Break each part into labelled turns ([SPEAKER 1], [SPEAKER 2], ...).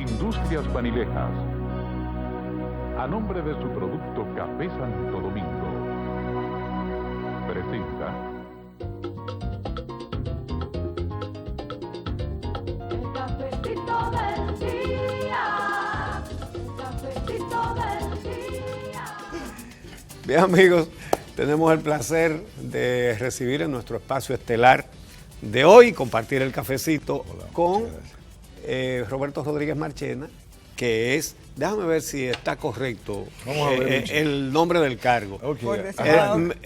[SPEAKER 1] Industrias Vanilejas, a nombre de su producto Café Santo Domingo, presenta
[SPEAKER 2] El cafecito del día, el cafecito del día.
[SPEAKER 3] Bien, amigos, tenemos el placer de recibir en nuestro espacio estelar de hoy, compartir el cafecito con Roberto Rodríguez Marchena, que es, déjame ver si está correcto el nombre del cargo.
[SPEAKER 4] Okay.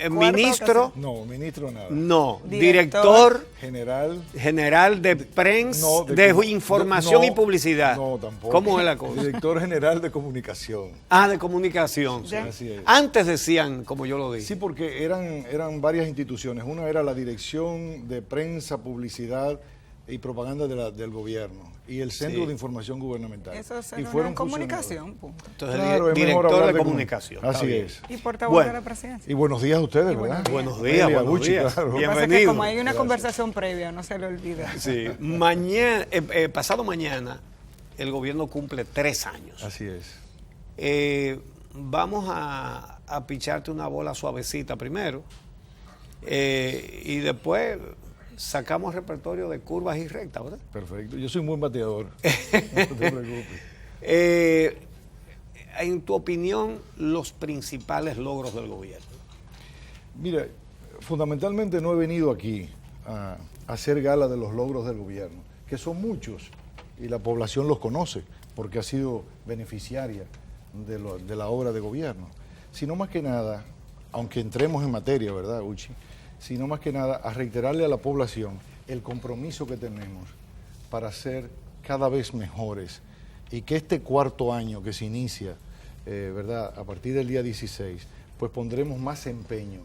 [SPEAKER 3] Ministro,
[SPEAKER 4] No, ministro nada.
[SPEAKER 3] no, director
[SPEAKER 4] General
[SPEAKER 3] de prensa,
[SPEAKER 4] No,
[SPEAKER 3] de información y publicidad.
[SPEAKER 4] No, tampoco.
[SPEAKER 3] ¿Cómo es la cosa?
[SPEAKER 4] Director general de comunicación.
[SPEAKER 3] Ah, de comunicación.
[SPEAKER 4] Sí, así es.
[SPEAKER 3] Antes decían, como yo lo dije.
[SPEAKER 4] Sí, porque eran varias instituciones. Una era la Dirección de Prensa, Publicidad y Propaganda del Gobierno y el Centro de Información Gubernamental.
[SPEAKER 5] Eso es
[SPEAKER 4] y fueron
[SPEAKER 5] comunicación, punto.
[SPEAKER 3] Entonces,
[SPEAKER 4] Claro, es mejor
[SPEAKER 3] director
[SPEAKER 4] hablar
[SPEAKER 3] de
[SPEAKER 4] de
[SPEAKER 3] comunicación.
[SPEAKER 4] Así
[SPEAKER 3] está bien.
[SPEAKER 4] es.
[SPEAKER 5] Y portavoz
[SPEAKER 3] Bueno,
[SPEAKER 5] de la presidencia.
[SPEAKER 4] Y buenos días a ustedes,
[SPEAKER 5] Y
[SPEAKER 4] ¿verdad?
[SPEAKER 3] Buenos días,
[SPEAKER 4] Amelia,
[SPEAKER 3] buenos
[SPEAKER 4] Gucci,
[SPEAKER 3] días.
[SPEAKER 4] claro.
[SPEAKER 5] Lo que pasa es que
[SPEAKER 3] Bienvenido.
[SPEAKER 5] como hay una conversación previa, no se le olvida.
[SPEAKER 3] Sí, mañana, pasado mañana, el gobierno cumple 3 años.
[SPEAKER 4] Así es.
[SPEAKER 3] Vamos a picharte una bola suavecita primero y después sacamos repertorio de curvas y rectas, ¿verdad?
[SPEAKER 4] Perfecto. Yo soy un buen bateador. No te preocupes.
[SPEAKER 3] En tu opinión, los principales logros del gobierno.
[SPEAKER 4] Mira, fundamentalmente no he venido aquí a hacer gala de los logros del gobierno, que son muchos y la población los conoce porque ha sido beneficiaria de la obra de gobierno, sino más que nada, aunque entremos en materia, ¿verdad, Uchi? Sino más que nada a reiterarle a la población el compromiso que tenemos para ser cada vez mejores y que este cuarto año que se inicia, ¿verdad?, a partir del día 16, pues pondremos más empeño,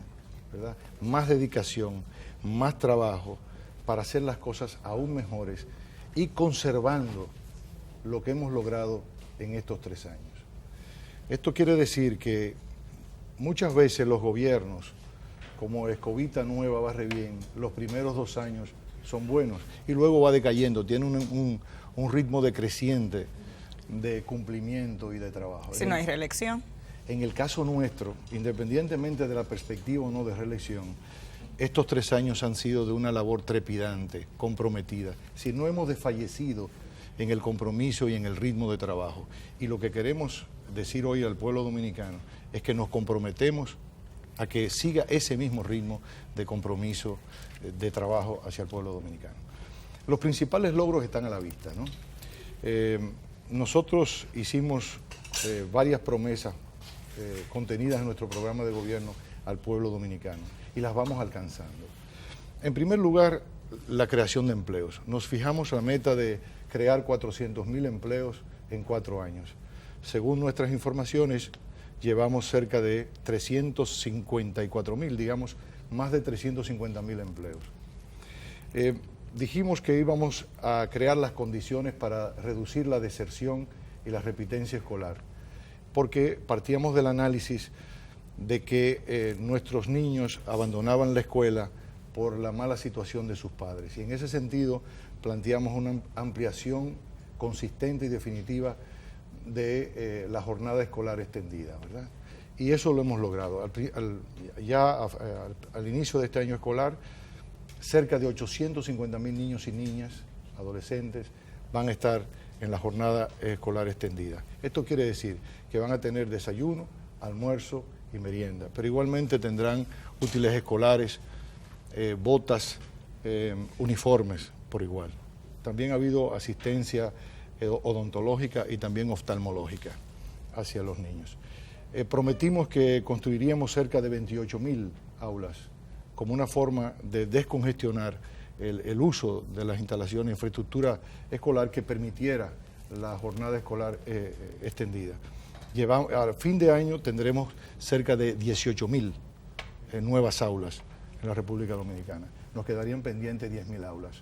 [SPEAKER 4] ¿verdad?, más dedicación, más trabajo para hacer las cosas aún mejores y conservando lo que hemos logrado en estos 3 años. Esto quiere decir que muchas veces los gobiernos, como escobita nueva barre bien, los primeros 2 años son buenos y luego va decayendo, tiene un ritmo decreciente de cumplimiento y de trabajo.
[SPEAKER 5] Si no hay reelección.
[SPEAKER 4] En el caso nuestro, independientemente de la perspectiva o no de reelección, estos 3 años han sido de una labor trepidante, comprometida. Si no hemos desfallecido en el compromiso y en el ritmo de trabajo. Y lo que queremos decir hoy al pueblo dominicano es que nos comprometemos a que siga ese mismo ritmo de compromiso, de trabajo hacia el pueblo dominicano. Los principales logros están a la vista, ¿no? Nosotros hicimos varias promesas contenidas en nuestro programa de gobierno al pueblo dominicano y las vamos alcanzando. En primer lugar, la creación de empleos. Nos fijamos la meta de crear 400.000 empleos en 4 años. Según nuestras informaciones, llevamos cerca de 354.000, digamos, más de 350.000 empleos. Dijimos que íbamos a crear las condiciones para reducir la deserción y la repitencia escolar, porque partíamos del análisis de que nuestros niños abandonaban la escuela por la mala situación de sus padres. Y en ese sentido planteamos una ampliación consistente y definitiva de la jornada escolar extendida, ¿verdad? Y eso lo hemos logrado. Al inicio de este año escolar, cerca de 850.000 niños y niñas, adolescentes, van a estar en la jornada escolar extendida. Esto quiere decir que van a tener desayuno, almuerzo y merienda, pero igualmente tendrán útiles escolares, botas, uniformes por igual. También ha habido asistencia odontológica y también oftalmológica hacia los niños. Prometimos que construiríamos cerca de 28.000 aulas como una forma de descongestionar el uso de las instalaciones de infraestructura escolar que permitiera la jornada escolar extendida. Al fin de año tendremos cerca de 18.000 nuevas aulas en la República Dominicana. Nos quedarían pendientes 10.000 aulas.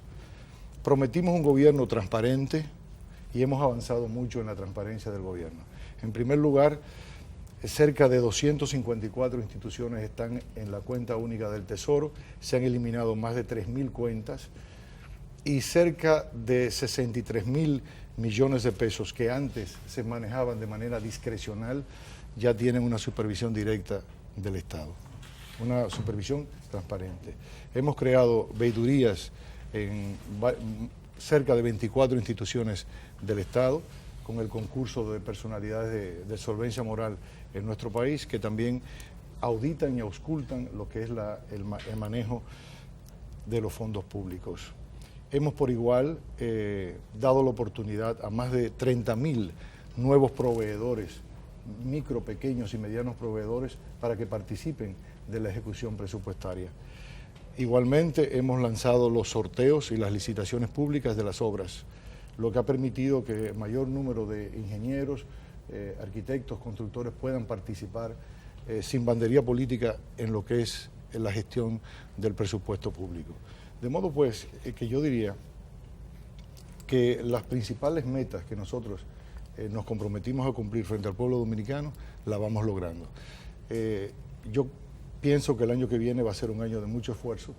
[SPEAKER 4] Prometimos un gobierno transparente y hemos avanzado mucho en la transparencia del gobierno. En primer lugar, cerca de 254 instituciones están en la cuenta única del Tesoro, se han eliminado más de 3.000 cuentas y cerca de 63.000 millones de pesos que antes se manejaban de manera discrecional, ya tienen una supervisión directa del Estado, una supervisión transparente. Hemos creado veedurías en cerca de 24 instituciones del Estado, con el concurso de personalidades de solvencia moral en nuestro país, que también auditan y auscultan lo que es el manejo de los fondos públicos. Hemos por igual dado la oportunidad a más de 30.000 nuevos proveedores, micro, pequeños y medianos proveedores, para que participen de la ejecución presupuestaria. Igualmente hemos lanzado los sorteos y las licitaciones públicas de las obras, lo que ha permitido que mayor número de ingenieros, arquitectos, constructores puedan participar sin bandería política en lo que es la gestión del presupuesto público. De modo pues que yo diría que las principales metas que nosotros nos comprometimos a cumplir frente al pueblo dominicano, la vamos logrando. Yo pienso que el año que viene va a ser un año de mucho esfuerzo,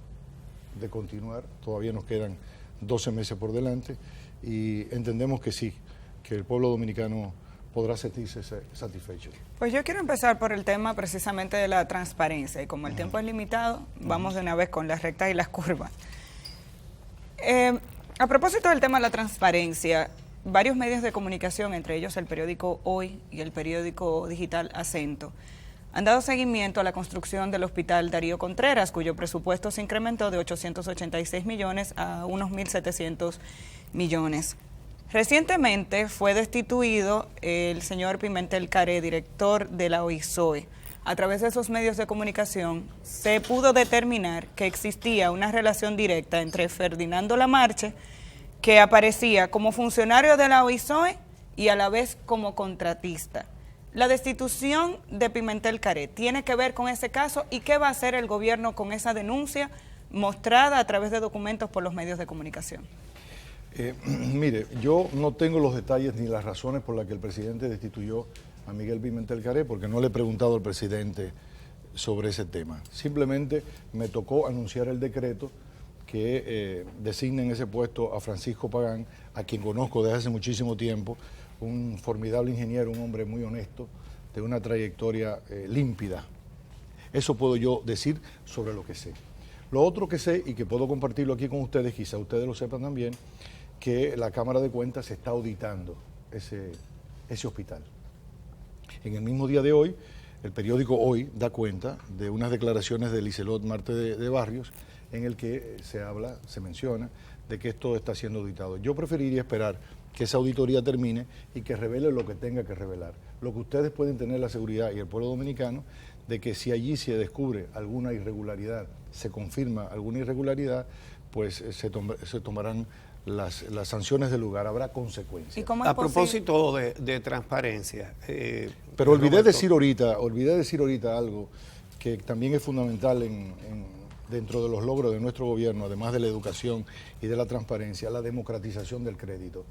[SPEAKER 4] de continuar, todavía nos quedan 12 meses por delante y entendemos que sí, que el pueblo dominicano podrá sentirse satisfecho.
[SPEAKER 5] Pues yo quiero empezar por el tema precisamente de la transparencia y como el tiempo es limitado, vamos de una vez con las rectas y las curvas. A propósito del tema de la transparencia, varios medios de comunicación, entre ellos el periódico Hoy y el periódico digital Acento, han dado seguimiento a la construcción del Hospital Darío Contreras, cuyo presupuesto se incrementó de 886 millones a unos 1.700 millones. Recientemente fue destituido el señor Pimentel Caré, director de la OISOE. A través de esos medios de comunicación se pudo determinar que existía una relación directa entre Ferdinando Lamarche, que aparecía como funcionario de la OISOE y a la vez como contratista. La destitución de Pimentel Caré tiene que ver con ese caso y qué va a hacer el gobierno con esa denuncia mostrada a través de documentos por los medios de comunicación.
[SPEAKER 4] Mire, yo no tengo los detalles ni las razones por las que el presidente destituyó a Miguel Pimentel Caré, porque no le he preguntado al presidente sobre ese tema. Simplemente me tocó anunciar el decreto que designa en ese puesto a Francisco Pagán, a quien conozco desde hace muchísimo tiempo, un formidable ingeniero, un hombre muy honesto, de una trayectoria límpida. Eso puedo yo decir sobre lo que sé. Lo otro que sé, y que puedo compartirlo aquí con ustedes, quizá ustedes lo sepan también, que la Cámara de Cuentas está auditando ese hospital. En el mismo día de hoy, el periódico Hoy da cuenta de unas declaraciones de Liselot Marte de Barrios, en el que se menciona de que esto está siendo auditado. Yo preferiría esperar que esa auditoría termine y que revele lo que tenga que revelar. Lo que ustedes pueden tener la seguridad y el pueblo dominicano de que si allí se descubre alguna irregularidad, se confirma alguna irregularidad, pues se tomarán las sanciones del lugar, habrá consecuencias.
[SPEAKER 5] ¿Y cómo es
[SPEAKER 3] A propósito de transparencia.
[SPEAKER 4] Pero olvidé decir ahorita algo que también es fundamental dentro de los logros de nuestro gobierno, además de la educación y de la transparencia, la democratización del crédito.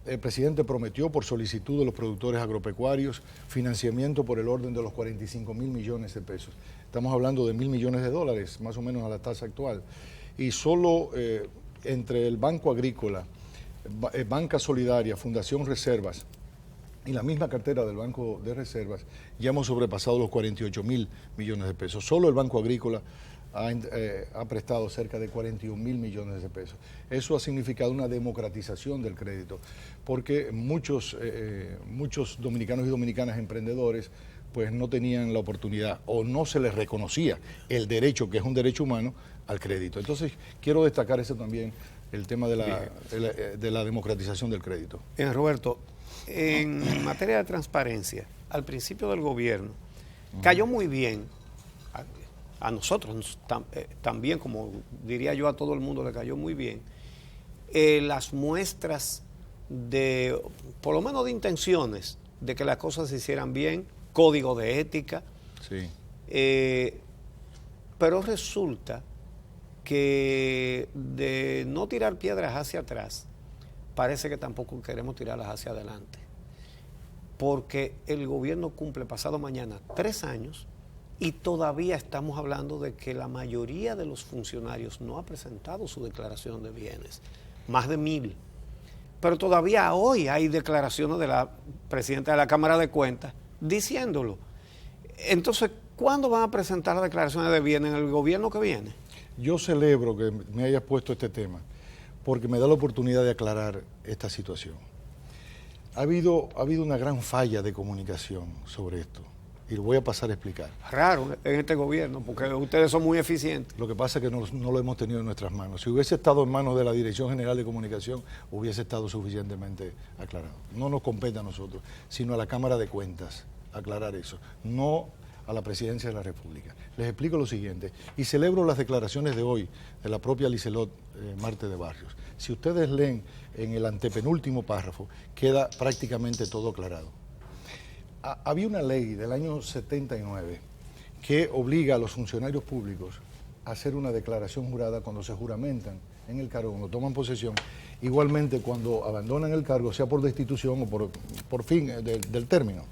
[SPEAKER 4] El presidente prometió por solicitud de los productores agropecuarios financiamiento por el orden de los 45.000 millones de pesos. Estamos hablando de 1.000 millones de dólares, más o menos a la tasa actual. Y solo entre el Banco Agrícola, Banca Solidaria, Fundación Reservas y la misma cartera del Banco de Reservas, ya hemos sobrepasado los 48.000 millones de pesos. Solo el Banco Agrícola ha prestado cerca de 41.000 millones de pesos. Eso ha significado una democratización del crédito, porque muchos dominicanos y dominicanas emprendedores pues no tenían la oportunidad o no se les reconocía el derecho, que es un derecho humano, al crédito. Entonces, quiero destacar eso también, el tema de la democratización del crédito.
[SPEAKER 3] Bien, Roberto, en materia de transparencia, al principio del gobierno, cayó muy bien, a nosotros también, como diría yo, a todo el mundo le cayó muy bien, las muestras de, por lo menos de intenciones, de que las cosas se hicieran bien, código de ética.
[SPEAKER 4] Sí.
[SPEAKER 3] Pero resulta que de no tirar piedras hacia atrás, parece que tampoco queremos tirarlas hacia adelante. Porque el gobierno cumple pasado mañana 3 años y todavía estamos hablando de que la mayoría de los funcionarios no ha presentado su declaración de bienes. Más de 1.000 pero todavía hoy hay declaraciones de la presidenta de la Cámara de Cuentas diciéndolo. Entonces, ¿cuándo van a presentar las declaraciones de bienes en el gobierno que viene?
[SPEAKER 4] Yo celebro que me hayas puesto este tema, porque me da la oportunidad de aclarar esta situación. Ha habido una gran falla de comunicación sobre esto, y lo voy a pasar a explicar.
[SPEAKER 3] Raro en este gobierno, porque ustedes son muy eficientes.
[SPEAKER 4] Lo que pasa es que no lo hemos tenido en nuestras manos. Si hubiese estado en manos de la Dirección General de Comunicación, hubiese estado suficientemente aclarado. No nos compete a nosotros, sino a la Cámara de Cuentas aclarar eso, no a la Presidencia de la República. Les explico lo siguiente, y celebro las declaraciones de hoy de la propia Liselot Marte de Barrios. Si ustedes leen en el antepenúltimo párrafo, queda prácticamente todo aclarado. Había una ley del año 79 que obliga a los funcionarios públicos a hacer una declaración jurada cuando se juramentan en el cargo, cuando toman posesión, igualmente cuando abandonan el cargo, sea por destitución o por fin del término.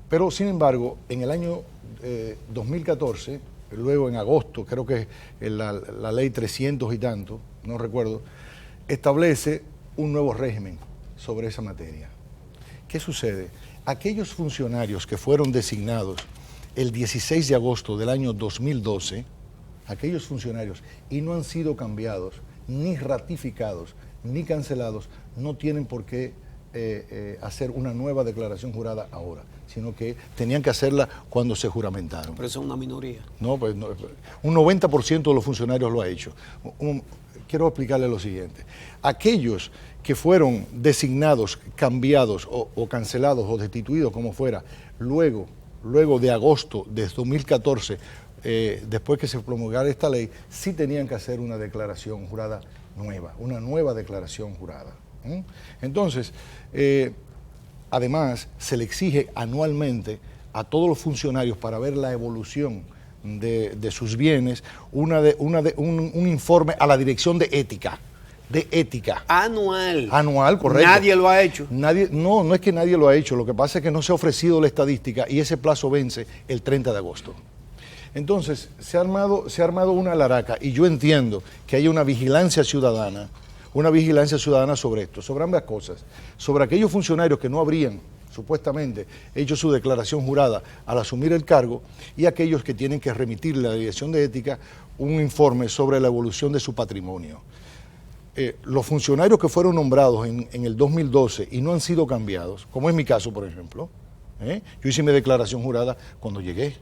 [SPEAKER 4] Pero, sin embargo, en el año 2014, luego en agosto, creo que la ley 300 y tanto, no recuerdo, establece un nuevo régimen sobre esa materia. ¿Qué sucede? Aquellos funcionarios que fueron designados el 16 de agosto del año 2012, aquellos funcionarios, y no han sido cambiados, ni ratificados, ni cancelados, no tienen por qué hacer una nueva declaración jurada ahora, sino que tenían que hacerla cuando se juramentaron.
[SPEAKER 3] Pero eso es una minoría.
[SPEAKER 4] No, pues no, un 90% de los funcionarios lo ha hecho. Quiero explicarle lo siguiente. Aquellos que fueron designados, cambiados o cancelados o destituidos, como fuera, luego de agosto de 2014, después que se promulgara esta ley, sí tenían que hacer una declaración jurada nueva, una nueva declaración jurada. Entonces, además, se le exige anualmente a todos los funcionarios, para ver la evolución de sus bienes, un informe a la Dirección de Ética. Anual, correcto.
[SPEAKER 3] Nadie lo ha hecho.
[SPEAKER 4] No es que nadie lo ha hecho, lo que pasa es que no se ha ofrecido la estadística y ese plazo vence el 30 de agosto. Entonces, se ha armado una laraca, y yo entiendo que haya una vigilancia ciudadana sobre esto, sobre ambas cosas, sobre aquellos funcionarios que no habrían supuestamente hecho su declaración jurada al asumir el cargo, y aquellos que tienen que remitirle a la Dirección de Ética un informe sobre la evolución de su patrimonio. Los funcionarios que fueron nombrados en el 2012 y no han sido cambiados, como es mi caso, por ejemplo, yo hice mi declaración jurada cuando llegué,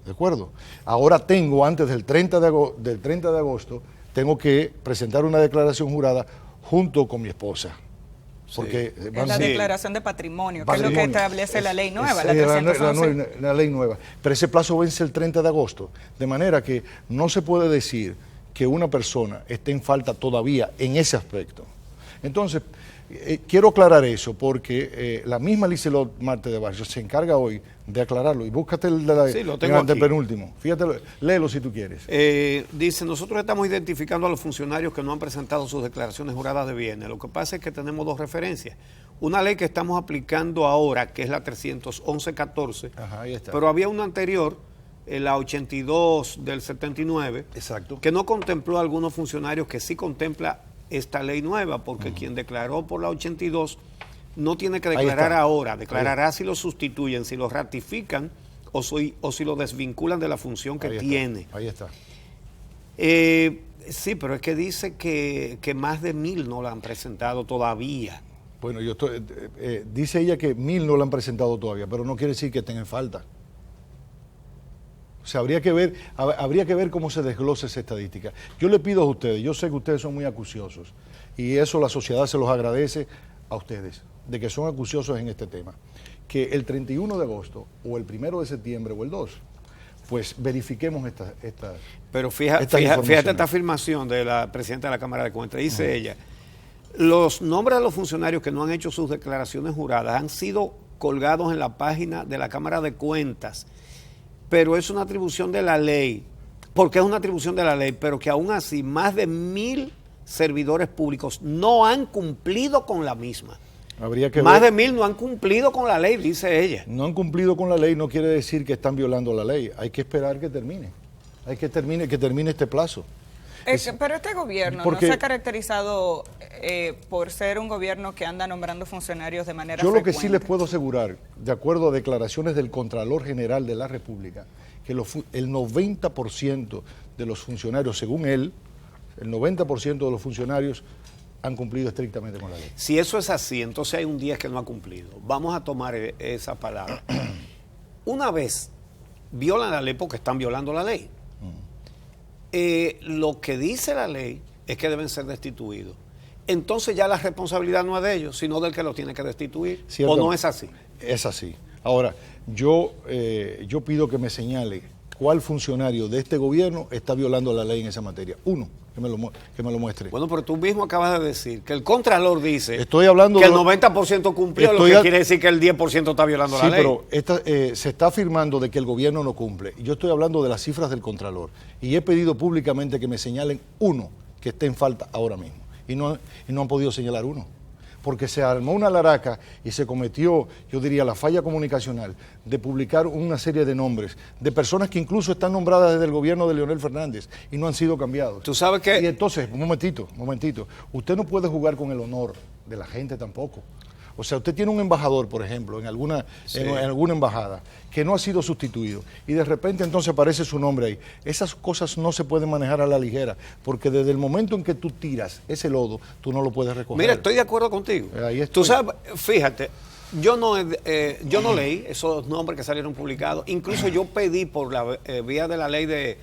[SPEAKER 4] ¿de acuerdo? Ahora tengo, antes del 30 de agosto, tengo que presentar una declaración jurada junto con mi esposa. Porque
[SPEAKER 5] es la declaración de patrimonio, que es lo que establece la ley nueva, la 311.
[SPEAKER 4] La ley nueva. Pero ese plazo vence el 30 de agosto, de manera que no se puede decir que una persona esté en falta todavía en ese aspecto. Entonces, quiero aclarar eso, porque la misma Liselot Marte de Barrios se encarga hoy de aclararlo. Y búscate el antepenúltimo. Fíjate, léelo si tú quieres.
[SPEAKER 3] Dice, nosotros estamos identificando a los funcionarios que no han presentado sus declaraciones juradas de bienes. Lo que pasa es que tenemos dos referencias. Una ley que estamos aplicando ahora, que es la 311-14,
[SPEAKER 4] ahí está.
[SPEAKER 3] Pero había una anterior, la 82 del 79,
[SPEAKER 4] exacto,
[SPEAKER 3] que no contempló a algunos funcionarios, que sí contempla esta ley nueva, porque quien declaró por la 82 no tiene que declarar ahora, declarará si lo sustituyen, si lo ratifican o si lo desvinculan de la función que tiene.
[SPEAKER 4] Ahí está.
[SPEAKER 3] Sí, pero es que dice que más de 1000 no la han presentado todavía.
[SPEAKER 4] Bueno, dice ella que 1000 no la han presentado todavía, pero no quiere decir que estén en falta. O sea, habría que ver cómo se desglosa esa estadística. Yo le pido a ustedes, yo sé que ustedes son muy acuciosos, y eso la sociedad se los agradece a ustedes, de que son acuciosos en este tema, que el 31 de agosto, o el 1 de septiembre, o el 2, pues verifiquemos esta
[SPEAKER 3] Pero fíjate esta afirmación de la presidenta de la Cámara de Cuentas. Dice ella, los nombres de los funcionarios que no han hecho sus declaraciones juradas han sido colgados en la página de la Cámara de Cuentas, pero es una atribución de la ley, porque es una atribución de la ley, pero que aún así más de 1000 servidores públicos no han cumplido con la misma. Más de 1000 no han cumplido con la ley, dice ella.
[SPEAKER 4] No han cumplido con la ley no quiere decir que están violando la ley. Hay que esperar que termine. Que termine este plazo.
[SPEAKER 5] Pero este gobierno
[SPEAKER 4] porque
[SPEAKER 5] no se ha caracterizado por ser un gobierno que anda nombrando funcionarios de manera
[SPEAKER 4] yo lo que
[SPEAKER 5] frecuente.
[SPEAKER 4] sí les puedo asegurar, de acuerdo a declaraciones del Contralor General de la República, que el 90% de los funcionarios, según él, el 90% de los funcionarios han cumplido estrictamente con la ley.
[SPEAKER 3] Si eso es así, entonces hay un 10 que no ha cumplido. Vamos a tomar esa palabra. Una vez violan la ley porque están violando la ley. Lo que dice la ley es que deben ser destituidos. Entonces ya la responsabilidad no es de ellos, sino del que los tiene que destituir.
[SPEAKER 4] Cierto.
[SPEAKER 3] ¿O no es así?
[SPEAKER 4] Es así. Ahora, yo pido que me señale cuál funcionario de este gobierno está violando la ley en esa materia. Uno, que me lo muestre.
[SPEAKER 3] Bueno, pero tú mismo acabas de decir que el Contralor dice
[SPEAKER 4] Estoy hablando
[SPEAKER 3] que el
[SPEAKER 4] de
[SPEAKER 3] 90% cumplió, lo que quiere decir que el 10% está violando
[SPEAKER 4] Sí,
[SPEAKER 3] la ley.
[SPEAKER 4] pero se está afirmando de que el gobierno no cumple. Yo estoy hablando de las cifras del Contralor. Y he pedido públicamente que me señalen uno que esté en falta ahora mismo. Y no han podido señalar uno. Porque se armó una laraca y se cometió, yo diría, la falla comunicacional de publicar una serie de nombres de personas que incluso están nombradas desde el gobierno de Leonel Fernández y no han sido cambiados.
[SPEAKER 3] Tú sabes que...
[SPEAKER 4] Y entonces, un momentito, usted no puede jugar con el honor de la gente tampoco. O sea, usted tiene un embajador, por ejemplo, en alguna embajada, que no ha sido sustituido, y de repente entonces aparece su nombre ahí. Esas cosas no se pueden manejar a la ligera, porque desde el momento en que tú tiras ese lodo, tú no lo puedes recoger.
[SPEAKER 3] Mira, estoy de acuerdo contigo.
[SPEAKER 4] Ahí estoy.
[SPEAKER 3] Tú sabes, fíjate, yo no leí esos nombres que salieron publicados. Incluso yo pedí por la vía de la ley de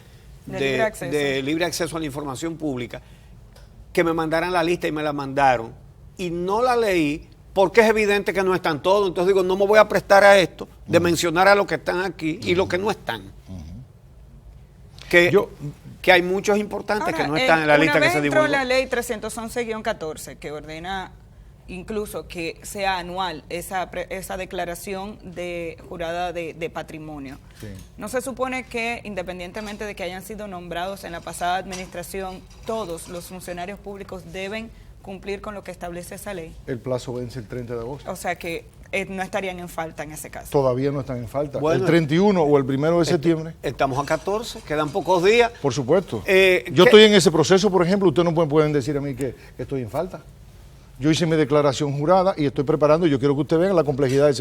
[SPEAKER 3] libre acceso a la información pública que me mandaran la lista y me la mandaron. Y no la leí porque es evidente que no están todos. Entonces digo, no me voy a prestar a esto de mencionar a los que están aquí y los que no están. Que hay muchos importantes que no están en la lista que se divulgó.
[SPEAKER 5] Una vez entró la ley 311-14 que ordena incluso que sea anual esa declaración jurada de patrimonio.
[SPEAKER 4] Sí.
[SPEAKER 5] ¿No se supone que, independientemente de que hayan sido nombrados en la pasada administración, todos los funcionarios públicos deben cumplir con lo que establece esa ley?
[SPEAKER 4] El plazo vence el 30 de agosto.
[SPEAKER 5] O sea que no estarían en falta en ese caso.
[SPEAKER 4] Todavía no están en falta.
[SPEAKER 3] Bueno,
[SPEAKER 4] el 31 o el 1 de septiembre.
[SPEAKER 3] Estamos a 14, quedan pocos días.
[SPEAKER 4] Por supuesto. Yo estoy en ese proceso, por ejemplo. Ustedes no pueden decir a mí que estoy en falta. Yo hice mi declaración jurada y estoy preparando. Yo quiero que usted vea la complejidad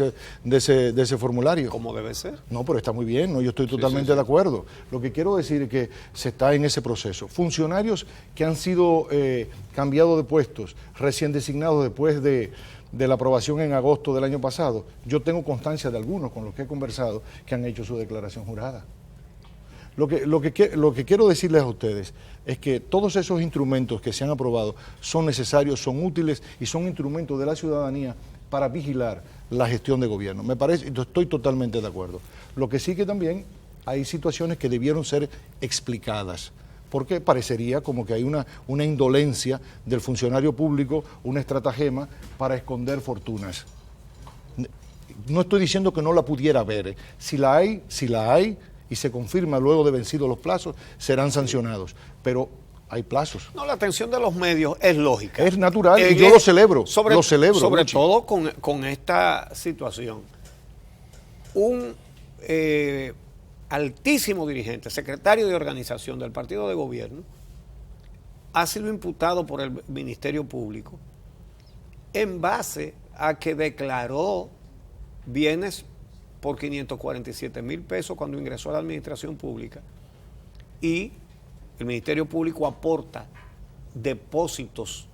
[SPEAKER 4] de ese formulario.
[SPEAKER 3] Como debe ser.
[SPEAKER 4] No, pero está muy bien, ¿no? Yo estoy totalmente de acuerdo. Lo que quiero decir es que se está en ese proceso. Funcionarios que han sido cambiados de puestos, recién designados después de la aprobación en agosto del año pasado, yo tengo constancia de algunos con los que he conversado que han hecho su declaración jurada. Lo que quiero decirles a ustedes es que todos esos instrumentos que se han aprobado son necesarios, son útiles y son instrumentos de la ciudadanía para vigilar la gestión de gobierno. Me parece, estoy totalmente de acuerdo. Lo que sí que también hay situaciones que debieron ser explicadas, porque parecería como que hay una indolencia del funcionario público, una estratagema para esconder fortunas. No estoy diciendo que no la pudiera haber. Si la hay, y se confirma luego de vencidos los plazos, serán sancionados. Pero hay plazos.
[SPEAKER 3] No, la atención de los medios es lógica.
[SPEAKER 4] Es natural y yo lo celebro. Sobre
[SPEAKER 3] Luchi. Todo con esta situación. Un altísimo dirigente, secretario de organización del partido de gobierno, ha sido imputado por el Ministerio Público en base a que declaró bienes por 547,000 pesos cuando ingresó a la administración pública, y el Ministerio Público aporta depósitos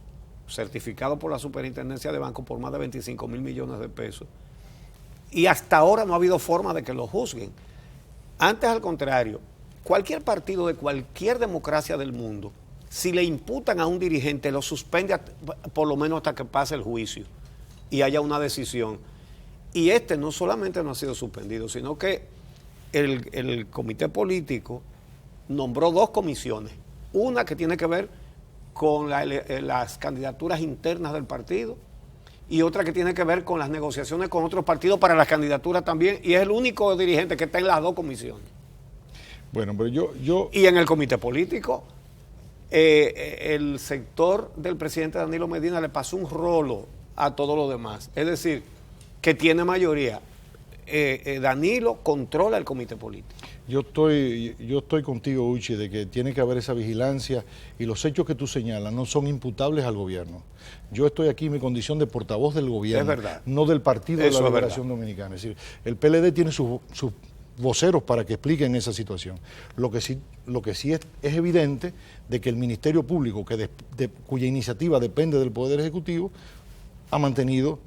[SPEAKER 3] certificados por la Superintendencia de Bancos por más de 25,000 millones de pesos, y hasta ahora no ha habido forma de que lo juzguen. Antes, al contrario, cualquier partido de cualquier democracia del mundo, si le imputan a un dirigente, lo suspende por lo menos hasta que pase el juicio y haya una decisión. Y no solamente no ha sido suspendido, sino que el comité político nombró 2 comisiones. Una que tiene que ver con las candidaturas internas del partido y otra que tiene que ver con las negociaciones con otros partidos para las candidaturas también. Y es el único dirigente que está en las 2 comisiones.
[SPEAKER 4] Bueno, pero
[SPEAKER 3] Y en el comité político, el sector del presidente Danilo Medina le pasó un rolo a todo lo demás. Es decir, que tiene mayoría. Danilo controla el comité político.
[SPEAKER 4] Yo estoy contigo, Uchi, de que tiene que haber esa vigilancia y los hechos que tú señalas no son imputables al gobierno. Yo estoy aquí en mi condición de portavoz del gobierno,
[SPEAKER 3] Es verdad.
[SPEAKER 4] no del Partido de
[SPEAKER 3] Eso
[SPEAKER 4] la
[SPEAKER 3] es
[SPEAKER 4] Liberación Dominicana. Es decir, el PLD tiene sus voceros para que expliquen esa situación. Lo que sí es evidente de que el Ministerio Público, cuya iniciativa depende del Poder Ejecutivo, ha mantenido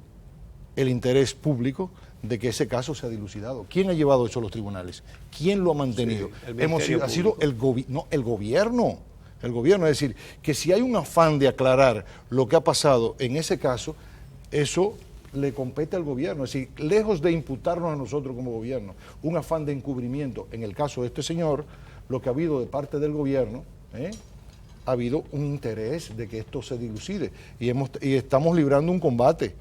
[SPEAKER 4] el interés público de que ese caso sea dilucidado. ¿Quién ha llevado eso a los tribunales? ¿Quién lo ha mantenido?
[SPEAKER 3] Sí, el Ministerio
[SPEAKER 4] Ha sido
[SPEAKER 3] Público.
[SPEAKER 4] el gobierno. El gobierno, es decir, que si hay un afán de aclarar lo que ha pasado en ese caso, eso le compete al gobierno. Es decir, lejos de imputarnos a nosotros como gobierno un afán de encubrimiento, en el caso de este señor, lo que ha habido de parte del gobierno, ha habido un interés de que esto se dilucide. Y estamos librando un combate.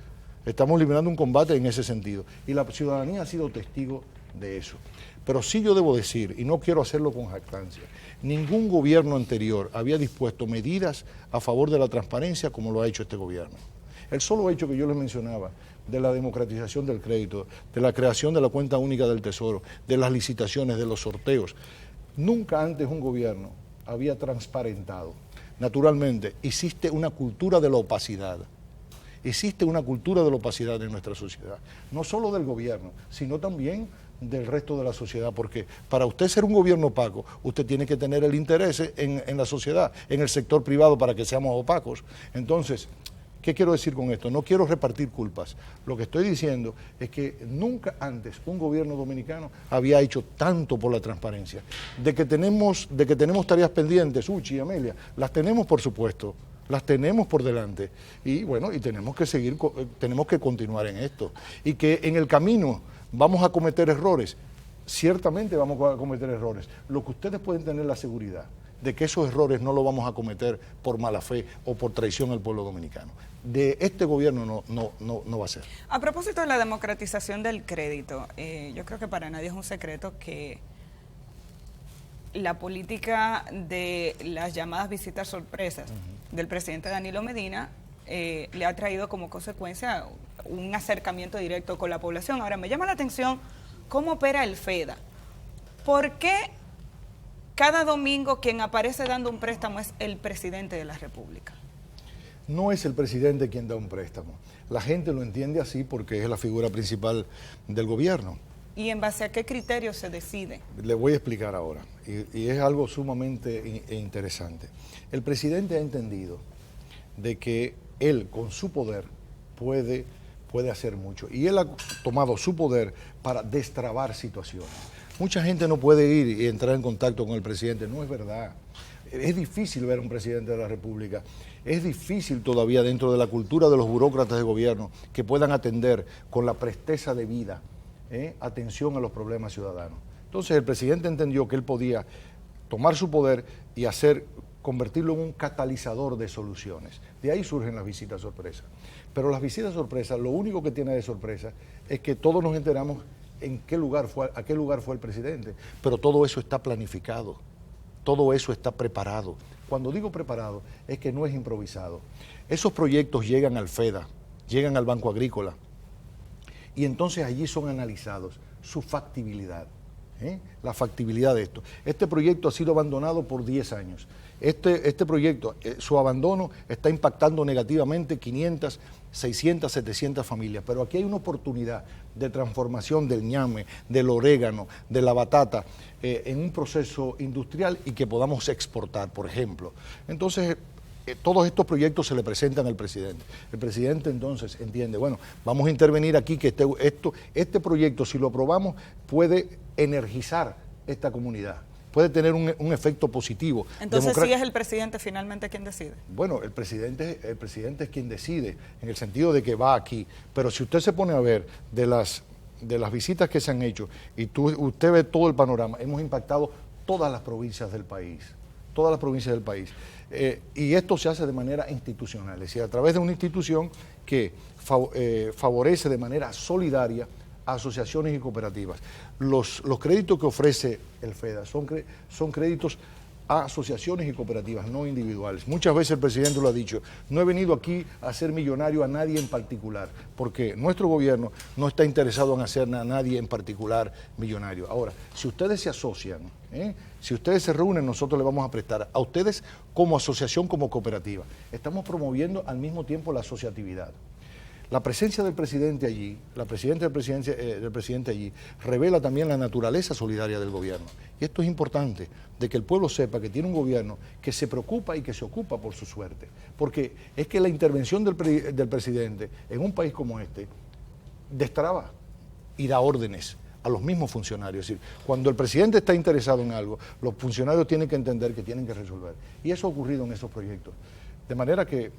[SPEAKER 4] Estamos librando un combate en ese sentido. Y la ciudadanía ha sido testigo de eso. Pero sí yo debo decir, y no quiero hacerlo con jactancia, ningún gobierno anterior había dispuesto medidas a favor de la transparencia como lo ha hecho este gobierno. El solo hecho que yo les mencionaba de la democratización del crédito, de la creación de la cuenta única del Tesoro, de las licitaciones, de los sorteos, nunca antes un gobierno había transparentado. Naturalmente, existe una cultura de la opacidad. Existe una cultura de la opacidad en nuestra sociedad, no solo del gobierno, sino también del resto de la sociedad, porque para usted ser un gobierno opaco, usted tiene que tener el interés en la sociedad, en el sector privado para que seamos opacos. Entonces, ¿qué quiero decir con esto? No quiero repartir culpas. Lo que estoy diciendo es que nunca antes un gobierno dominicano había hecho tanto por la transparencia. De que tenemos tareas pendientes, Uchi y Amelia, las tenemos por supuesto. Las tenemos por delante y bueno, y tenemos que continuar en esto. Y que en el camino vamos a cometer errores, ciertamente vamos a cometer errores. Lo que ustedes pueden tener la seguridad de que esos errores no los vamos a cometer por mala fe o por traición al pueblo dominicano. De este gobierno no va a ser.
[SPEAKER 5] A propósito de la democratización del crédito, yo creo que para nadie es un secreto que la política de las llamadas visitas sorpresas del presidente Danilo Medina le ha traído como consecuencia un acercamiento directo con la población. Ahora, me llama la atención cómo opera el FEDA. ¿Por qué cada domingo quien aparece dando un préstamo es el presidente de la República?
[SPEAKER 4] No es el presidente quien da un préstamo. La gente lo entiende así porque es la figura principal del gobierno.
[SPEAKER 5] ¿Y en base a qué criterio se decide?
[SPEAKER 4] Le voy a explicar ahora, y es algo sumamente interesante. El presidente ha entendido de que él, con su poder, puede hacer mucho. Y él ha tomado su poder para destrabar situaciones. Mucha gente no puede ir y entrar en contacto con el presidente. No es verdad. Es difícil ver a un presidente de la República. Es difícil todavía dentro de la cultura de los burócratas de gobierno que puedan atender con la presteza de vida atención a los problemas ciudadanos. Entonces el presidente entendió que él podía tomar su poder y convertirlo en un catalizador de soluciones. De ahí surgen las visitas sorpresa. Pero las visitas sorpresa, lo único que tiene de sorpresa es que todos nos enteramos a qué lugar fue el presidente. Pero todo eso está planificado, todo eso está preparado. Cuando digo preparado, es que no es improvisado. Esos proyectos llegan al FEDA, llegan al Banco Agrícola, y entonces allí son analizados su factibilidad, la factibilidad de esto. Este proyecto ha sido abandonado por 10 años. Este proyecto, su abandono está impactando negativamente 500, 600, 700 familias, pero aquí hay una oportunidad de transformación del ñame, del orégano, de la batata, en un proceso industrial y que podamos exportar, por ejemplo. Entonces, todos estos proyectos se le presentan al presidente. El presidente entonces entiende, bueno, vamos a intervenir aquí que este proyecto, si lo aprobamos, puede energizar esta comunidad, puede tener un efecto positivo.
[SPEAKER 5] Entonces, ¿sí es el presidente finalmente quien decide?
[SPEAKER 4] Bueno, el presidente es quien decide, en el sentido de que va aquí, pero si usted se pone a ver de las visitas que se han hecho y usted ve todo el panorama, hemos impactado todas las provincias del país. Y esto se hace de manera institucional, es decir, a través de una institución que favorece de manera solidaria a asociaciones y cooperativas. Los créditos que ofrece el FEDA son créditos a asociaciones y cooperativas, no individuales. Muchas veces el presidente lo ha dicho, no he venido aquí a hacer millonario a nadie en particular, porque nuestro gobierno no está interesado en hacer a nadie en particular millonario. Ahora, si ustedes se asocian, si ustedes se reúnen, nosotros le vamos a prestar a ustedes como asociación, como cooperativa. Estamos promoviendo al mismo tiempo la asociatividad. La presencia del presidente allí, la presencia del presidente allí, revela también la naturaleza solidaria del gobierno. Y esto es importante, de que el pueblo sepa que tiene un gobierno que se preocupa y que se ocupa por su suerte. Porque es que la intervención del presidente en un país como este destraba y da órdenes a los mismos funcionarios. Es decir, cuando el presidente está interesado en algo, los funcionarios tienen que entender que tienen que resolver. Y eso ha ocurrido en esos proyectos. De manera que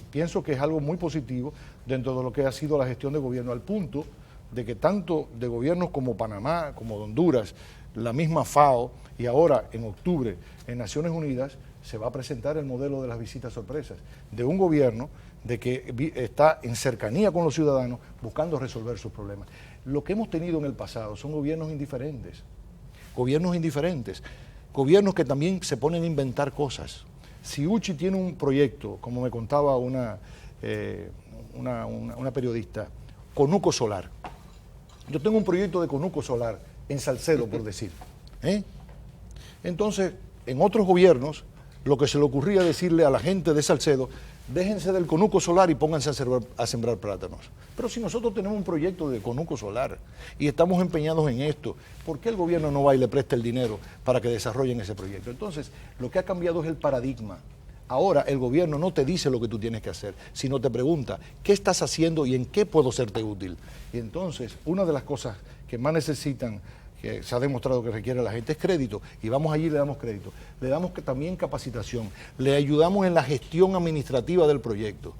[SPEAKER 4] pienso que es algo muy positivo dentro de lo que ha sido la gestión de gobierno, al punto de que tanto de gobiernos como Panamá, como de Honduras, la misma FAO, y ahora en octubre en Naciones Unidas se va a presentar el modelo de las visitas sorpresas, de un gobierno de que está en cercanía con los ciudadanos buscando resolver sus problemas. Lo que hemos tenido en el pasado son gobiernos indiferentes, gobiernos que también se ponen a inventar cosas. Si Uchi tiene un proyecto, como me contaba una periodista, Conuco Solar. Yo tengo un proyecto de Conuco Solar en Salcedo, por decir. Entonces, en otros gobiernos, lo que se le ocurría decirle a la gente de Salcedo, déjense del Conuco Solar y pónganse a sembrar plátanos. Pero si nosotros tenemos un proyecto de Conuco Solar y estamos empeñados en esto, ¿por qué el gobierno no va y le presta el dinero para que desarrollen ese proyecto? Entonces, lo que ha cambiado es el paradigma. Ahora el gobierno no te dice lo que tú tienes que hacer, sino te pregunta, ¿qué estás haciendo y en qué puedo serte útil? Y entonces, una de las cosas que más necesitan, que se ha demostrado que requiere la gente, es crédito, y vamos allí y le damos crédito. Le damos también capacitación, le ayudamos en la gestión administrativa del proyecto.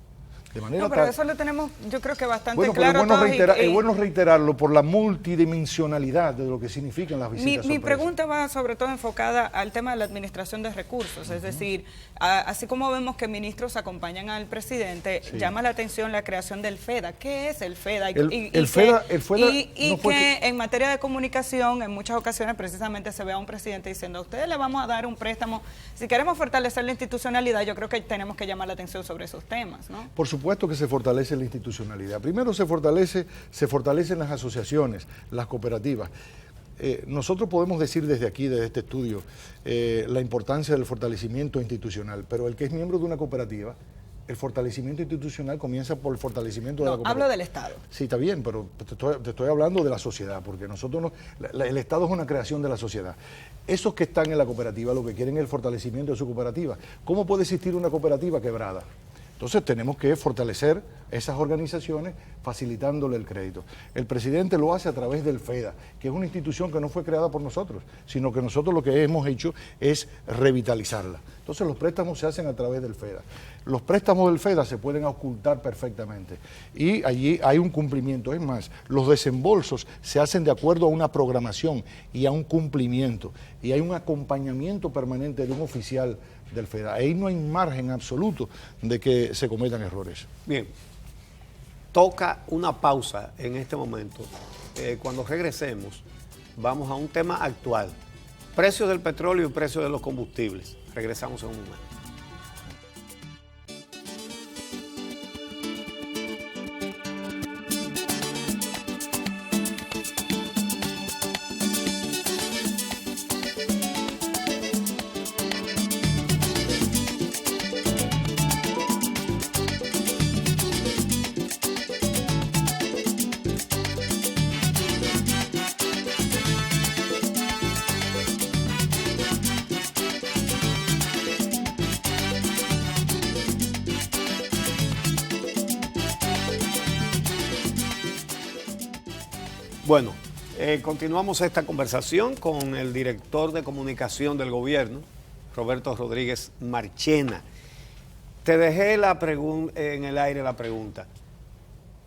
[SPEAKER 4] De manera
[SPEAKER 5] no, pero
[SPEAKER 4] tal,
[SPEAKER 5] eso lo tenemos, yo creo que bastante
[SPEAKER 4] bueno,
[SPEAKER 5] claro.
[SPEAKER 4] Es bueno reiterarlo por la multidimensionalidad de lo que significan las visitas
[SPEAKER 5] Mi
[SPEAKER 4] sorpresas.
[SPEAKER 5] pregunta va sobre todo enfocada al tema de la administración de recursos, es decir, así como vemos que ministros acompañan al presidente, llama la atención la creación del FEDA. ¿Qué es el FEDA?
[SPEAKER 4] El FEDA
[SPEAKER 5] que en materia de comunicación, en muchas ocasiones precisamente se ve a un presidente diciendo, a ustedes le vamos a dar un préstamo. Si queremos fortalecer la institucionalidad, yo creo que tenemos que llamar la atención sobre esos temas, ¿no?
[SPEAKER 4] Por supuesto que se fortalece la institucionalidad. Primero se fortalecen las asociaciones, las cooperativas. Nosotros podemos decir desde aquí, desde este estudio, la importancia del fortalecimiento institucional, pero el que es miembro de una cooperativa, el fortalecimiento institucional comienza por el fortalecimiento de la cooperativa.
[SPEAKER 5] Hablo del Estado.
[SPEAKER 4] Sí, está bien, pero te estoy hablando de la sociedad, porque nosotros el Estado es una creación de la sociedad. Esos que están en la cooperativa lo que quieren es el fortalecimiento de su cooperativa. ¿Cómo puede existir una cooperativa quebrada? Entonces tenemos que fortalecer esas organizaciones facilitándole el crédito. El presidente lo hace a través del FEDA, que es una institución que no fue creada por nosotros, sino que nosotros lo que hemos hecho es revitalizarla. Entonces los préstamos se hacen a través del FEDA. Los préstamos del FEDA se pueden ocultar perfectamente y allí hay un cumplimiento. Es más, los desembolsos se hacen de acuerdo a una programación y a un cumplimiento y hay un acompañamiento permanente de un oficial del FEDA. Ahí no hay margen absoluto de que se cometan errores.
[SPEAKER 3] Bien, toca una pausa en este momento. Cuando regresemos, vamos a un tema actual. Precios del petróleo y precios de los combustibles. Regresamos en un momento. Bueno, continuamos esta conversación con el director de comunicación del gobierno, Roberto Rodríguez Marchena. Te dejé en el aire la pregunta.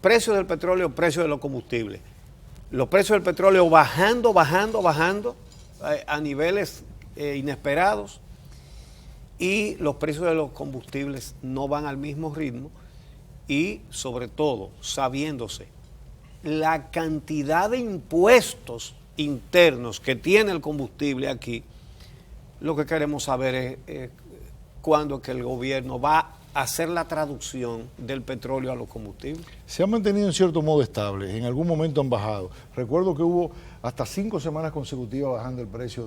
[SPEAKER 3] Precio del petróleo, precio de los combustibles. Los precios del petróleo bajando a niveles inesperados y los precios de los combustibles no van al mismo ritmo y sobre todo sabiéndose la cantidad de impuestos internos que tiene el combustible aquí, Lo que queremos saber es cuándo es que el gobierno va a hacer la traducción del petróleo a los combustibles.
[SPEAKER 4] Se han mantenido en cierto modo estables, en algún momento han bajado. Recuerdo que hubo hasta 5 semanas consecutivas bajando el precio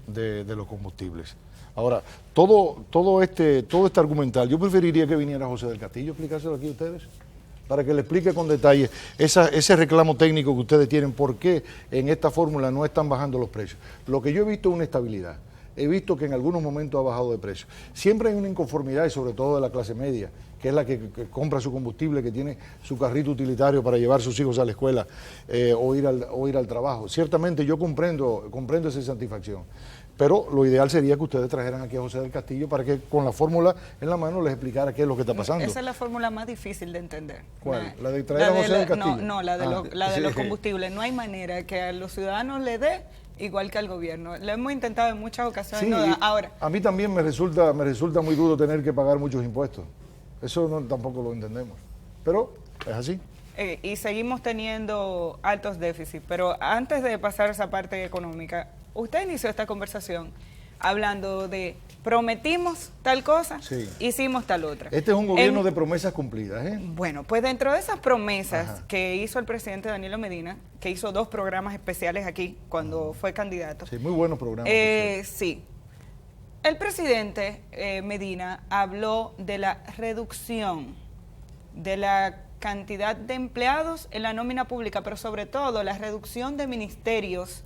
[SPEAKER 4] de los combustibles. Ahora, todo este argumental, yo preferiría que viniera José del Castillo a explicárselo aquí a ustedes, para que le explique con detalle ese reclamo técnico que ustedes tienen, por qué en esta fórmula no están bajando los precios. Lo que yo he visto es una estabilidad. He visto que en algunos momentos ha bajado de precio. Siempre hay una inconformidad, y sobre todo de la clase media, que es la que compra su combustible, que tiene su carrito utilitario para llevar a sus hijos a la escuela o ir al trabajo. Ciertamente yo comprendo esa insatisfacción, pero lo ideal sería que ustedes trajeran aquí a José del Castillo para que con la fórmula en la mano les explicara qué es lo que está pasando.
[SPEAKER 5] Esa es la fórmula más difícil de entender.
[SPEAKER 4] ¿Cuál? ¿La de traer a José del Castillo?
[SPEAKER 5] No, la de los combustibles. No hay manera que a los ciudadanos le dé igual que al gobierno. Lo hemos intentado en muchas ocasiones.
[SPEAKER 4] Sí,
[SPEAKER 5] no da. Ahora,
[SPEAKER 4] a mí también me resulta muy duro tener que pagar muchos impuestos. Eso tampoco lo entendemos. Pero es así.
[SPEAKER 5] Y seguimos teniendo altos déficits. Pero antes de pasar a esa parte económica, usted inició esta conversación hablando de prometimos tal cosa,
[SPEAKER 4] sí,
[SPEAKER 5] hicimos tal otra.
[SPEAKER 4] Este es un gobierno de promesas cumplidas, ¿eh?
[SPEAKER 5] Bueno, pues dentro de esas promesas
[SPEAKER 4] Ajá.
[SPEAKER 5] que hizo el presidente Danilo Medina, que hizo 2 programas especiales aquí cuando fue candidato.
[SPEAKER 4] Sí, muy buenos programas.
[SPEAKER 5] Sí. El presidente Medina habló de la reducción de la cantidad de empleados en la nómina pública, pero sobre todo la reducción de ministerios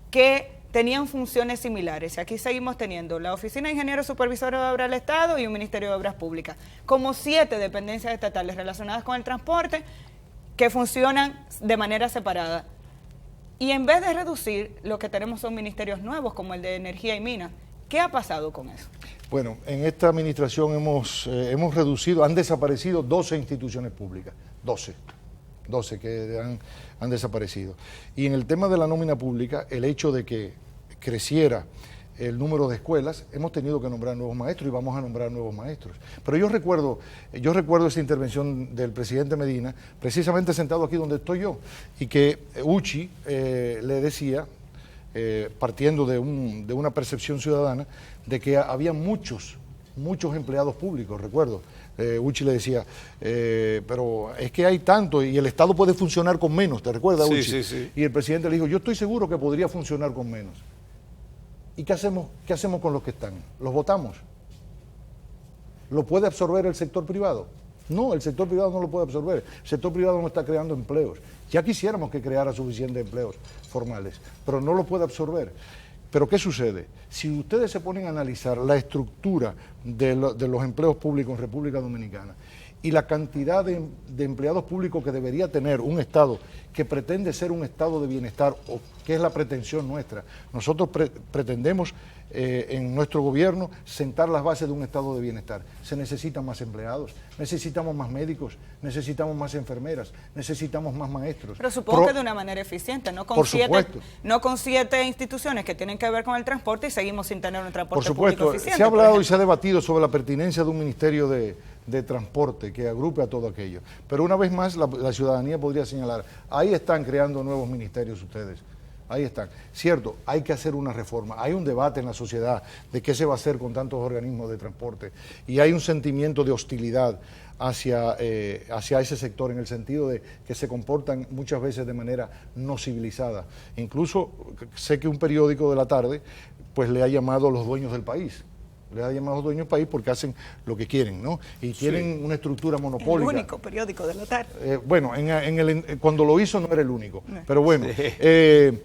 [SPEAKER 5] que tenían funciones similares. Y aquí seguimos teniendo la Oficina de Ingenieros Supervisores de Obras del Estado y un Ministerio de Obras Públicas, como 7 dependencias estatales relacionadas con el transporte que funcionan de manera separada. Y en vez de reducir, lo que tenemos son ministerios nuevos, como el de Energía y Minas. ¿Qué ha pasado con eso?
[SPEAKER 4] Bueno, en esta administración hemos reducido, han desaparecido 12 instituciones públicas, 12 que han desaparecido. Y en el tema de la nómina pública, el hecho de que creciera el número de escuelas, hemos tenido que nombrar nuevos maestros y vamos a nombrar nuevos maestros. Pero yo recuerdo esa intervención del presidente Medina, precisamente sentado aquí donde estoy yo, y que Uchi le decía, partiendo de una percepción ciudadana, de que había muchos empleados públicos, recuerdo. Uchi le decía, pero es que hay tanto y el Estado puede funcionar con menos, ¿te recuerdas, Uchi?
[SPEAKER 3] Sí, sí.
[SPEAKER 4] Y el presidente le dijo, yo estoy seguro que podría funcionar con menos. ¿Y qué hacemos con los que están? ¿Los votamos? ¿Lo puede absorber el sector privado? No, el sector privado no lo puede absorber. El sector privado no está creando empleos. Ya quisiéramos que creara suficientes empleos formales, pero no lo puede absorber. Pero ¿qué sucede? Si ustedes se ponen a analizar la estructura de los empleos públicos en República Dominicana y la cantidad de empleados públicos que debería tener un Estado que pretende ser un Estado de bienestar, o que es la pretensión nuestra, nosotros pretendemos en nuestro gobierno sentar las bases de un Estado de bienestar. Se necesitan más empleados, necesitamos más médicos, necesitamos más enfermeras, necesitamos más maestros.
[SPEAKER 5] Pero supongo que de una manera eficiente, no con, con 7 instituciones que tienen que ver con el transporte y seguimos sin tener un transporte público eficiente.
[SPEAKER 4] Se ha hablado y se ha debatido sobre la pertinencia de un ministerio de transporte que agrupe a todo aquello. Pero una vez más la ciudadanía podría señalar, ahí están creando nuevos ministerios ustedes. Ahí están. Cierto, hay que hacer una reforma. Hay un debate en la sociedad de qué se va a hacer con tantos organismos de transporte. Y hay un sentimiento de hostilidad hacia ese sector, en el sentido de que se comportan muchas veces de manera no civilizada. Incluso sé que un periódico de la tarde pues le ha llamado los dueños del país. Le ha llamado dueños del país porque hacen lo que quieren, ¿no? Y tienen una estructura monopólica.
[SPEAKER 5] El único periódico de la tarde.
[SPEAKER 4] Bueno, cuando lo hizo no era el único, pero bueno, que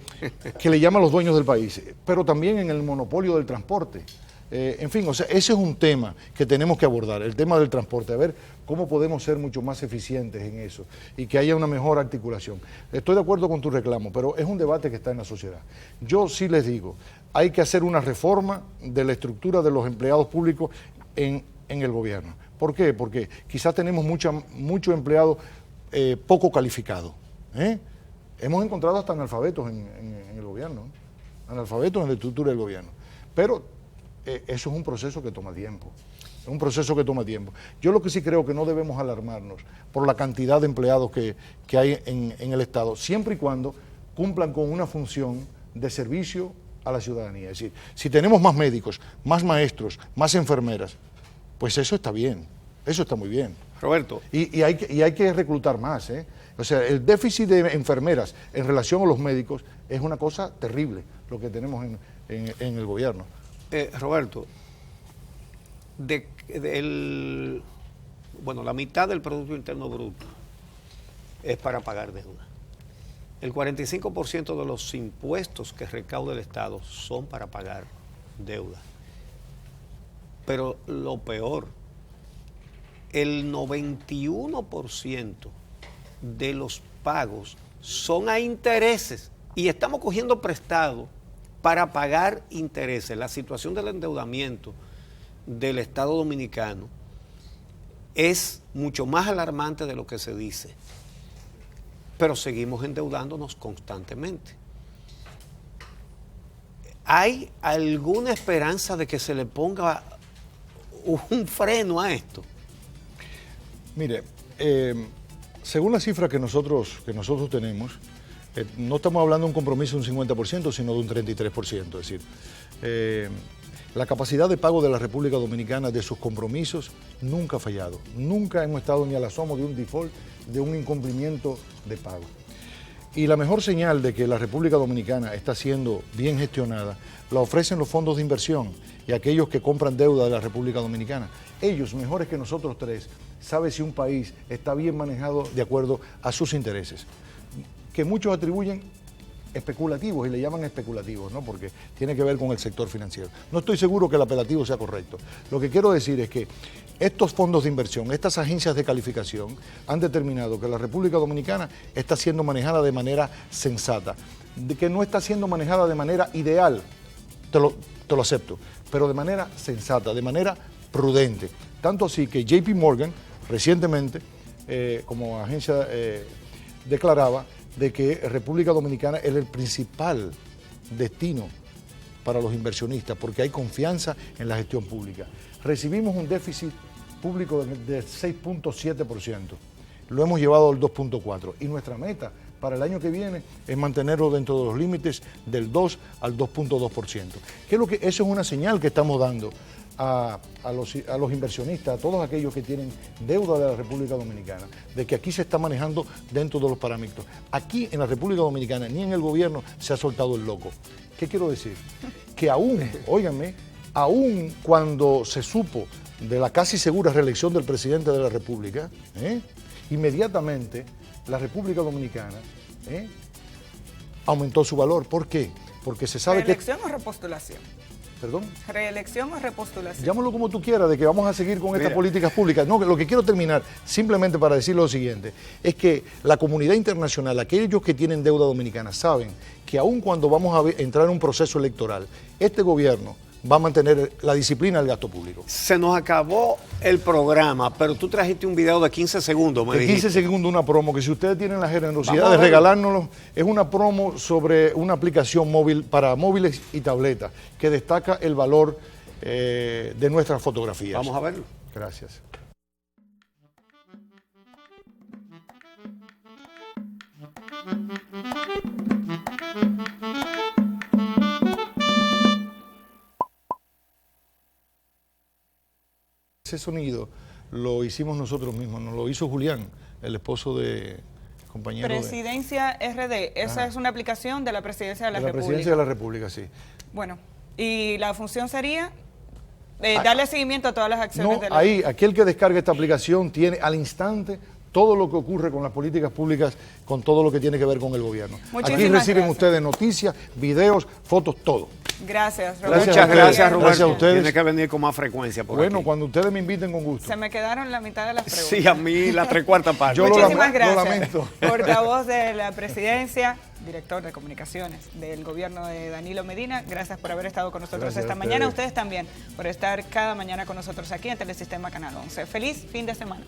[SPEAKER 4] le llaman los dueños del país, pero también en el monopolio del transporte. En fin, o sea, ese es un tema que tenemos que abordar, el tema del transporte, a ver cómo podemos ser mucho más eficientes en eso y que haya una mejor articulación. Estoy de acuerdo con tu reclamo, pero es un debate que está en la sociedad. Yo sí les digo, hay que hacer una reforma de la estructura de los empleados públicos en el gobierno. ¿Por qué? Porque quizás tenemos mucho empleado poco calificado. Hemos encontrado hasta analfabetos en el gobierno, analfabetos en la estructura del gobierno. Pero eso es un proceso que toma tiempo. Es un proceso que toma tiempo. Yo lo que sí creo que no debemos alarmarnos por la cantidad de empleados que hay en el Estado, siempre y cuando cumplan con una función de servicio a la ciudadanía. Es decir, si tenemos más médicos, más maestros, más enfermeras, pues eso está bien, eso está muy bien.
[SPEAKER 3] Roberto.
[SPEAKER 4] Y hay que reclutar más, ¿eh? O sea, el déficit de enfermeras en relación a los médicos es una cosa terrible, lo que tenemos en el gobierno.
[SPEAKER 3] Roberto, la mitad del Producto Interno Bruto es para pagar deuda. El 45% de los impuestos que recauda el Estado son para pagar deuda. Pero lo peor, el 91% de los pagos son a intereses y estamos cogiendo prestado para pagar intereses. La situación del endeudamiento del Estado Dominicano es mucho más alarmante de lo que se dice, pero seguimos endeudándonos constantemente. ¿Hay alguna esperanza de que se le ponga un freno a esto?
[SPEAKER 4] Mire, según la cifra que nosotros tenemos, no estamos hablando de un compromiso de un 50%, sino de un 33%. Es decir, la capacidad de pago de la República Dominicana de sus compromisos nunca ha fallado. Nunca hemos estado ni al asomo de un default, de un incumplimiento de pago. Y la mejor señal de que la República Dominicana está siendo bien gestionada la ofrecen los fondos de inversión y aquellos que compran deuda de la República Dominicana. Ellos, mejores que nosotros tres, saben si un país está bien manejado de acuerdo a sus intereses, que muchos atribuyen especulativos y le llaman especulativos, ¿no? Porque tiene que ver con el sector financiero. No estoy seguro que el apelativo sea correcto. Lo que quiero decir es que estos fondos de inversión, estas agencias de calificación han determinado que la República Dominicana está siendo manejada de manera sensata, de que no está siendo manejada de manera ideal, te lo acepto, pero de manera sensata, de manera prudente. Tanto así que JP Morgan recientemente, como agencia, declaraba de que República Dominicana es el principal destino para los inversionistas porque hay confianza en la gestión pública. Recibimos un déficit público de 6.7%, lo hemos llevado al 2.4% y nuestra meta para el año que viene es mantenerlo dentro de los límites del 2 al 2.2%. Eso es una señal que estamos dando a los inversionistas, a todos aquellos que tienen deuda de la República Dominicana, de que aquí se está manejando dentro de los parámetros. Aquí en la República Dominicana ni en el gobierno se ha soltado el loco. ¿Qué quiero decir? Que aún, óiganme, aún cuando se supo de la casi segura reelección del presidente de la República, inmediatamente la República Dominicana aumentó su valor. ¿Por qué? Porque se sabe que...
[SPEAKER 5] ¿Reelección o repostulación?
[SPEAKER 4] ¿Perdón?
[SPEAKER 5] ¿Reelección o repostulación?
[SPEAKER 4] Llámalo como tú quieras, de que vamos a seguir con estas políticas públicas. No, lo que quiero terminar, simplemente para decir lo siguiente, es que la comunidad internacional, aquellos que tienen deuda dominicana, saben que aun cuando vamos a entrar en un proceso electoral, este gobierno va a mantener la disciplina del gasto público.
[SPEAKER 3] Se nos acabó el programa, pero tú trajiste un video de 15 segundos, me
[SPEAKER 4] De 15
[SPEAKER 3] dijiste.
[SPEAKER 4] segundos una promo, que si ustedes tienen la
[SPEAKER 3] Vamos
[SPEAKER 4] generosidad
[SPEAKER 3] a
[SPEAKER 4] de
[SPEAKER 3] verlo.
[SPEAKER 4] regalárnoslo, es una promo sobre una aplicación móvil para móviles y tabletas, que destaca el valor de nuestras fotografías.
[SPEAKER 3] Vamos a verlo.
[SPEAKER 4] Gracias. Ese sonido lo hicimos nosotros mismos, nos lo hizo Julián, el esposo de compañero
[SPEAKER 5] Presidencia RD, esa es una aplicación de la Presidencia de la República.
[SPEAKER 4] Presidencia de la República, sí.
[SPEAKER 5] Bueno, y la función sería darle seguimiento a todas las acciones
[SPEAKER 4] No,
[SPEAKER 5] de la...
[SPEAKER 4] ahí, aquel que descargue esta aplicación tiene al instante todo lo que ocurre con las políticas públicas, con todo lo que tiene que ver con el gobierno.
[SPEAKER 5] Muchísimas
[SPEAKER 4] Aquí reciben
[SPEAKER 5] gracias.
[SPEAKER 4] ustedes noticias, videos, fotos, todo.
[SPEAKER 5] Gracias, Roberto.
[SPEAKER 3] Muchas gracias, Roberto.
[SPEAKER 4] Gracias a ustedes.
[SPEAKER 3] Tiene que venir con más frecuencia por
[SPEAKER 4] Bueno,
[SPEAKER 3] aquí.
[SPEAKER 4] cuando ustedes me inviten, con gusto.
[SPEAKER 5] Se me quedaron la mitad de las preguntas.
[SPEAKER 3] Sí, a mí la 3/4 parte.
[SPEAKER 4] Yo lo
[SPEAKER 5] Muchísimas gracias.
[SPEAKER 4] lamento.
[SPEAKER 5] Portavoz de la Presidencia, director de comunicaciones del gobierno de Danilo Medina, gracias por haber estado con nosotros
[SPEAKER 4] Gracias
[SPEAKER 5] esta
[SPEAKER 4] a
[SPEAKER 5] mañana.
[SPEAKER 4] ustedes.
[SPEAKER 5] Ustedes también por estar cada mañana con nosotros aquí en Telesistema Canal 11. Feliz fin de semana.